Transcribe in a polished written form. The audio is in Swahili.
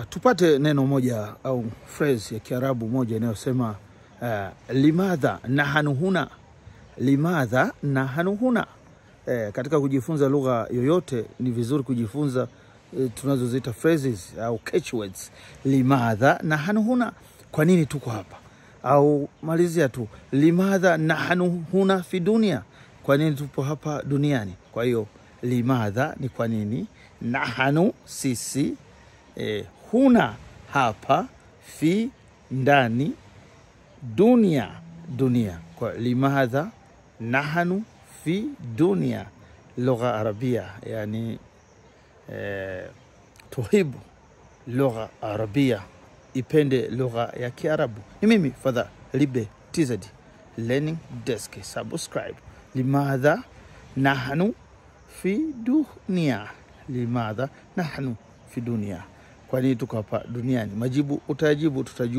Tupate neno moja au phrase ya Kiarabu moja inayosema limadha nahnu huna. Limadha nahnu huna. Katika kujifunza lugha yoyote ni vizuri kujifunza tunazoziita phrases au catchwords. Limadha nahnu huna, kwa nini tuko hapa? Au malizia tu limadha nahnu huna fi dunia, kwa nini tupo hapa duniani? Kwa hiyo limadha ni kwa nini, nahnu sisi, huna hapa, fi ndani, dunia dunia. Kwa limadha nahnu fi dunia, lugha arabia, yani tuhibu lugha arabia, ipende lugha ya Kiarabu. Ni mimi Father Libe TZ Learning Desk. Subscribe. Limadha nahnu fi dunia. Limadha nahnu fi dunia, kwa nini tuko hapa duniani? Majibu utajibu, tutajua.